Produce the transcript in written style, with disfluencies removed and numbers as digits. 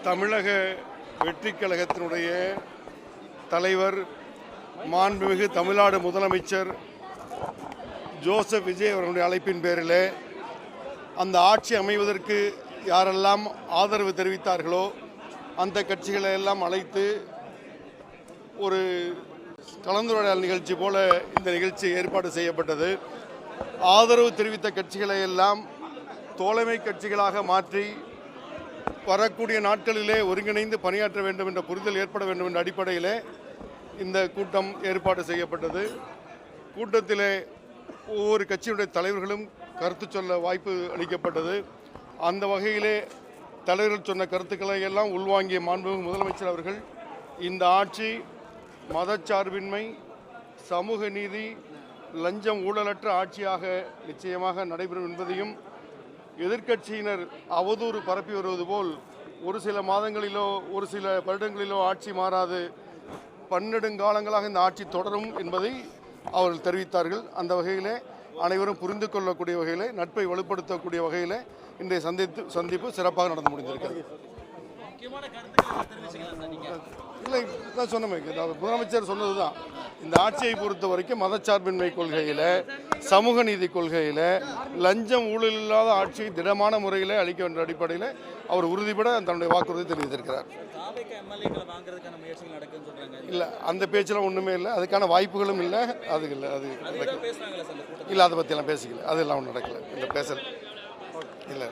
தமிழக வெற்றி கழகத்தினுடைய தலைவர் மாண்புமிகு தமிழ்நாடு முதலமைச்சர் ஜோசப் விஜய் அவர்களுடைய அழைப்பின் பேரில் அந்த ஆட்சி அமைவதற்கு யாரெல்லாம் ஆதரவு தெரிவித்தார்களோ அந்த கட்சிகளை எல்லாம் அழைத்து ஒரு கலந்துரையாடல் நிகழ்ச்சி போல இந்த நிகழ்ச்சி ஏற்பாடு செய்யப்பட்டது. ஆதரவு தெரிவித்த கட்சிகளை எல்லாம் தோழமை கட்சிகளாக மாற்றி வரக்கூடிய நாட்களிலே ஒருங்கிணைந்து பணியாற்ற வேண்டும் என்ற புரிதல் ஏற்பட வேண்டும் என்ற அடிப்படையிலே இந்த கூட்டம் ஏற்பாடு செய்யப்பட்டது. கூட்டத்திலே ஒவ்வொரு கட்சியுடைய தலைவர்களும் கருத்து சொல்ல வாய்ப்பு அளிக்கப்பட்டது. அந்த வகையிலே தலைவர்கள் சொன்ன கருத்துக்களை எல்லாம் உள்வாங்கிய மாண்புமிகு முதலமைச்சர் அவர்கள் இந்த ஆட்சி மதச்சார்பின்மை, சமூக நீதி, லஞ்சம் ஊழலற்ற ஆட்சியாக நிச்சயமாக நடைபெறும் என்பதையும், எதிர்க்கட்சியினர் அவதூறு பரப்பி வருவது போல் ஒரு சில மாதங்களிலோ ஒரு சில வருடங்களிலோ ஆட்சி மாறாது, பன்னெடுங்காலங்களாக இந்த ஆட்சி தொடரும் என்பதை அவர்கள் தெரிவித்தார்கள். அந்த வகையிலே அனைவரும் புரிந்து கொள்ளக்கூடிய வகையில், நட்பை வலுப்படுத்தக்கூடிய வகையில் இன்றைய சந்திப்பு சிறப்பாக நடந்து முடிந்திருக்கிறது. இல்லை, தான் சொன்னமே, முதலமைச்சர் சொன்னது தான். இந்த ஆட்சியை பொறுத்த வரைக்கும் மதச்சார்பின்மை கொள்கையில், சமூக நீதி கொள்கையில், லஞ்சம் ஊழல் இல்லாத ஆட்சியை திடமான முறையில் அளிக்க வேண்டிய அடிப்படையில் அவர் உறுதிபட தன்னுடைய வாக்குறுதி தெரிவித்திருக்கிறார். இல்லை, அந்த பேச்செல்லாம் ஒன்றுமே இல்லை, அதுக்கான வாய்ப்புகளும் இல்லை. அது இல்லை, அது இல்லை, அதை பற்றியெல்லாம் பேசிக்கல, அதெல்லாம் ஒன்றும் நடக்கலை. இல்லை, பேசல இல்லை.